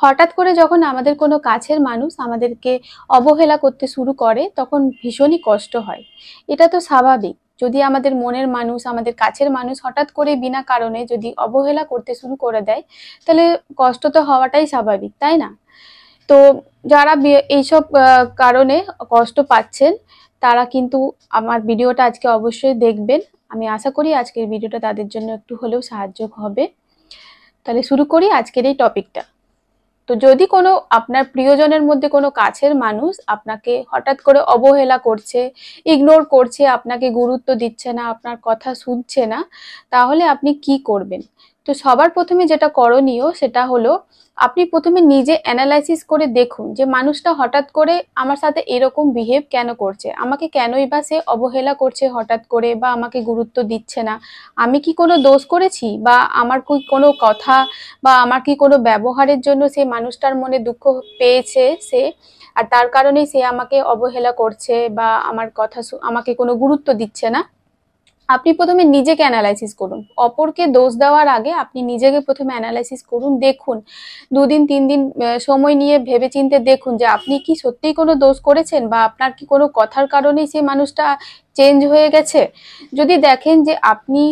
হঠাৎ করে যখন আমাদের কোনো কাছের মানুষ আমাদেরকে অবহেলা করতে শুরু করে তখন ভীষণই কষ্ট হয়। এটা তো স্বাভাবিক। যদি আমাদের মনের মানুষ, আমাদের কাছের মানুষ হঠাৎ করে বিনা কারণে যদি অবহেলা করতে শুরু করে দেয়, তাহলে কষ্ট তো হওয়াটাই স্বাভাবিক, তাই না? তো যারা এইসব কারণে কষ্ট পাচ্ছেন, তারা কিন্তু আমার ভিডিওটা আজকে অবশ্যই দেখবেন। আমি আশা করি আজকের ভিডিওটা তাদের জন্য একটু হলেও সাহায্য হবে। তাহলে শুরু করি আজকের এই টপিকটা। তো যদি কোনো আপনার প্রিয়জনের মধ্যে কোনো কাছের মানুষ আপনাকে হঠাৎ করে অবহেলা করছে, ইগনোর করছে, আপনাকে গুরুত্ব দিচ্ছে না, আপনার কথা শুনছে না, তাহলে আপনি কি করবেন? তো সবার প্রথমে যেটা করণীয় সেটা হলো, আপনি প্রথমে নিজে অ্যানালাইসিস করে দেখুন যে মানুষটা হঠাৎ করে আমার সাথে এরকম বিহেভ কেন করছে, আমাকে কেনই বা সে অবহেলা করছে হঠাৎ করে, বা আমাকে গুরুত্ব দিচ্ছে না। আমি কি কোনো দোষ করেছি, বা আমার কি কোনো কথা বা আমার কি কোনো ব্যবহারের জন্য সে মানুষটার মনে দুঃখ পেয়েছে সে, আর তার কারণেই সে আমাকে অবহেলা করছে বা আমার কথা আমাকে কোনো গুরুত্ব দিচ্ছে না? আপনি প্রথমে নিজেকে অ্যানালাইসিস করুন। অপরকে দোষ দেওয়ার আগে আপনি নিজেকে প্রথমে অ্যানালাইসিস করুন। দেখুন, ২ দিন ৩ দিন সময় নিয়ে ভেবেচিন্তে দেখুন যে আপনি কি সত্যিই কোনো দোষ করেছেন, বা আপনার কি কোনো কথার কারণেই সেই মানুষটা চেঞ্জ হয়ে গেছে। যদি দেখেন যে আপনি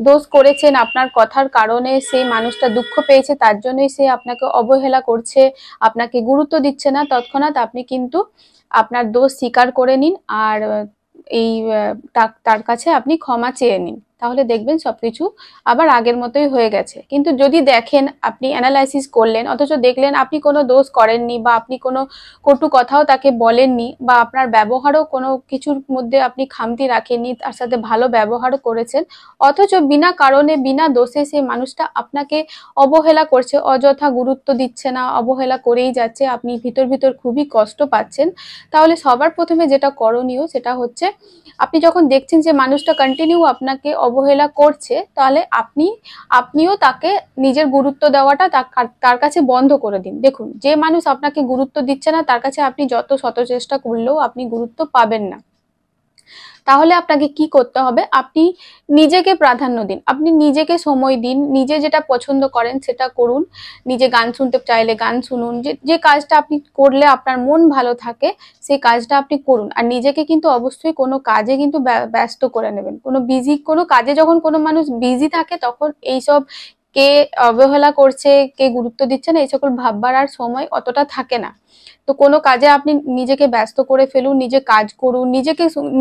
দোষ করেছেন, আপনার কথার কারণে সেই মানুষটা দুঃখ পেয়েছে, তার জন্যই সে আপনাকে অবহেলা করছে, আপনাকে গুরুত্ব দিচ্ছে না, তৎক্ষণাৎ আপনি কিন্তু আপনার দোষ স্বীকার করে নিন, আর এই তার কাছে আপনি ক্ষমা চেয়ে নিন। তাহলে দেখবেন সবকিছু আবার আগের মতোই হয়ে গেছে। কিন্তু যদি দেখেন আপনি অ্যানালাইসিস করলেন অথচ দেখলেন আপনি কোনো দোষ করেননি, বা আপনি কোনো কটু কথাও তাকে বলেননি, বা আপনার ব্যবহারও কোনো কিছুর মধ্যে আপনি খামতি রাখেননি, তার সাথে ভালো ব্যবহারও করেছেন, অথচ বিনা কারণে বিনা দোষে সেই মানুষটা আপনাকে অবহেলা করছে, অযথা গুরুত্ব দিচ্ছে না, অবহেলা করেই যাচ্ছে, আপনি ভিতর ভিতর খুবই কষ্ট পাচ্ছেন, তাহলে সবার প্রথমে যেটা করণীয় সেটা হচ্ছে, আপনি যখন দেখছেন যে মানুষটা কন্টিনিউ আপনাকে অবহেলা করছে, তাহলে আপনিও তাকে নিজের গুরুত্ব দেওয়াটা তার কাছে বন্ধ করে দিন। দেখুন, যে মানুষ আপনাকে গুরুত্ব দিচ্ছে না তার কাছে আপনি যত শত চেষ্টা করলেও আপনি গুরুত্ব পাবেন না। তাহলে আপনাকে কি করতে হবে, আপনি নিজেকে প্রাধান্য দিন, আপনি নিজেকে সময় দিন, নিজে যেটা পছন্দ করেন সেটা করুন। নিজে গান শুনতে চাইলে গান শুনুন, যে কাজটা আপনি করলে আপনার মন ভালো থাকে সেই কাজটা আপনি করুন। আর নিজেকে কিন্তু অবশ্যই কোনো কাজে কিন্তু ব্যস্ত করে নেবেন। কোনো কাজে যখন কোনো মানুষ বিজি থাকে তখন এইসব কে অবহেলা করছে, কে গুরুত্ব দিচ্ছে না, এই সকল ভাববার আর সময় অতটা থাকে না। তো কোনো কাজে আপনি নিজেকে ব্যস্ত করে ফেলুন, নিজে কাজ করুন,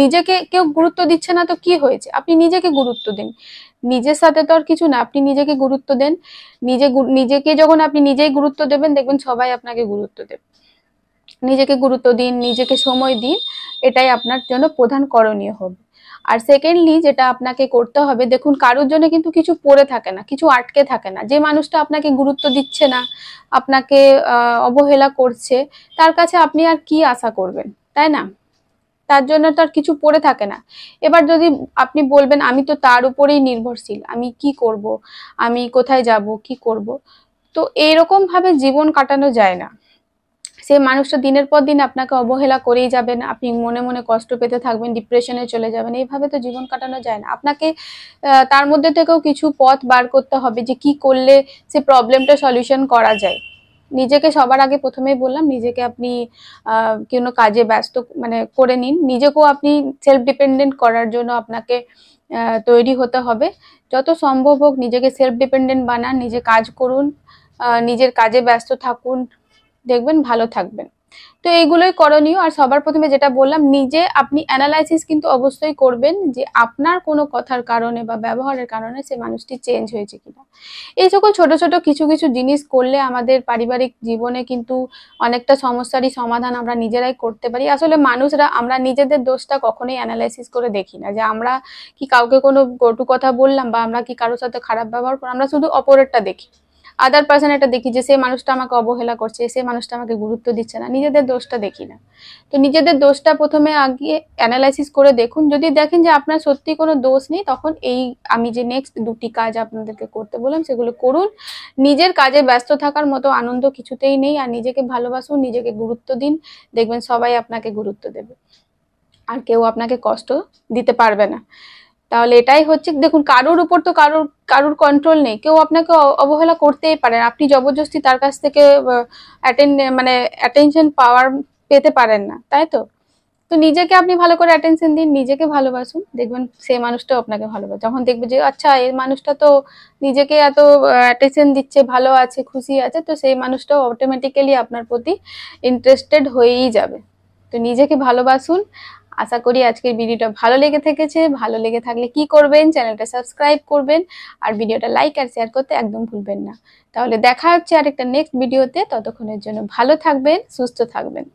নিজেকে কেউ গুরুত্ব দিচ্ছে না তো কি হয়েছে, আপনি নিজেকে গুরুত্ব দিন। নিজের সাথে তো আর কিছু না, আপনি নিজেকে গুরুত্ব দেন। নিজেকে যখন আপনি নিজেই গুরুত্ব দেবেন, দেখবেন সবাই আপনাকে গুরুত্ব দেবে। নিজেকে গুরুত্ব দিন, নিজেকে সময় দিন, এটাই আপনার জন্য প্রধান করণীয় হবে। আর সেকেন্ডলি যেটা আপনাকে করতে হবে, দেখুন কারোর জন্য কিন্তু কিছু পড়ে থাকে না, কিছু আটকে থাকে না। যে মানুষটা আপনাকে গুরুত্ব দিচ্ছে না, আপনাকে অবহেলা করছে, তার কাছে আপনি আর কি আশা করবেন, তাই না? তার জন্য তো আর কিছু পড়ে থাকে না। এবার যদি আপনি বলবেন আমি তো তার উপরেই নির্ভরশীল, আমি কি করব, আমি কোথায় যাব, কি করব, তো এইরকম ভাবে জীবন কাটানো যায় না। সে মানুষটা দিনের পর দিন আপনাকে অবহেলা করেই যাবেন, আপনি মনে মনে কষ্ট পেতে থাকবেন, ডিপ্রেশনে চলে যাবেন। এইভাবে তো জীবন কাটানো যায় না। আপনাকে তার মধ্যে থেকেও কিছু পথ বার করতে হবে যে কি করলে সে প্রবলেমটা সলিউশন করা যায়। নিজেকে সবার আগে প্রথমেই বললাম, নিজেকে আপনি কোনো কাজে ব্যস্ত মানে করে নিন। নিজেকেও আপনি সেলফ ডিপেন্ডেন্ট করার জন্য আপনাকে তৈরি হতে হবে। যত সম্ভব হোক নিজেকে সেলফ ডিপেন্ডেন্ট বানান, নিজে কাজ করুন, নিজের কাজে ব্যস্ত থাকুন, দেখবেন ভালো থাকবেন। তো এইগুলোই করণীয়। আর সবার প্রথমে যেটা বললাম, নিজে আপনি অ্যানালাইসিস কিন্তু অবশ্যই করবেন যে আপনার কোনো কথার কারণে বা ব্যবহারের কারণে সে মানুষটি চেঞ্জ হয়েছে কিনা। এই সকল ছোট ছোট কিছু কিছু জিনিস করলে আমাদের পারিবারিক জীবনে কিন্তু অনেকটা সমস্যারই সমাধান আমরা নিজেরাই করতে পারি। আসলে মানুষরা আমরা নিজেদের দোষটা কখনোই অ্যানালাইসিস করে দেখি না, যে আমরা কি কাউকে কোনো কটু কথা বললাম, বা আমরা কি কারোর সাথে খারাপ ব্যবহার করলাম, আমরা শুধু অপরেরটা দেখি, আদার পার্সন এটা দেখি যে সেই মানুষটা আমাকে অবহেলা করছে, সেই মানুষটা আমাকে গুরুত্ব দিচ্ছে না, নিজেদের দোষটা দেখি না। তো নিজেদের দোষটা প্রথমে আগে অ্যানালাইসিস করে দেখুন। যদি দেখেন যে আপনার সত্যি কোনো দোষ নেই, তখন এই আমি যে নেক্সট 2টি কাজ আপনাদেরকে করতে বললাম সেগুলো করুন। নিজের কাজে ব্যস্ত থাকার মতো আনন্দ কিছুতেই নেই। আর নিজেকে ভালোবাসুন, নিজেকে গুরুত্ব দিন, দেখবেন সবাই আপনাকে গুরুত্ব দেবে, আর কেউ আপনাকে কষ্ট দিতে পারবে না। তাহলে এটাই হচ্ছে, দেখুন কারোর উপর তো কারোর কন্ট্রোল নেই, কেউ আপনাকে অবহেলা করতেই পারেন, আপনি জবরদস্তি তার কাছ থেকে মানে অ্যাটেনশন পাওয়ার পেতে পারেন না, তাই তো? তো নিজেকে আপনি ভালো করে অ্যাটেনশন দিন, নিজেকে ভালোবাসুন, দেখবেন সেই মানুষটাও আপনাকে ভালোবাসে। যখন দেখবে যে আচ্ছা এই মানুষটা তো নিজেকে এত অ্যাটেনশন দিচ্ছে, ভালো আছে, খুশি আছে, তো সেই মানুষটাও অটোমেটিক্যালি আপনার প্রতি ইন্টারেস্টেড হয়েই যাবে। তো নিজেকে ভালোবাসুন। আশা করি আজকের ভিডিওটা ভালো লেগে থেকেছে। ভালো লেগে থাকলে কি করবেন, চ্যানেলটা সাবস্ক্রাইব করবেন, আর ভিডিওটা লাইক আর শেয়ার করতে একদম ভুলবেন না। তাহলে দেখা হচ্ছে আরেকটা নেক্সট ভিডিওতে, ততক্ষণের জন্য ভালো থাকবেন, সুস্থ থাকবেন।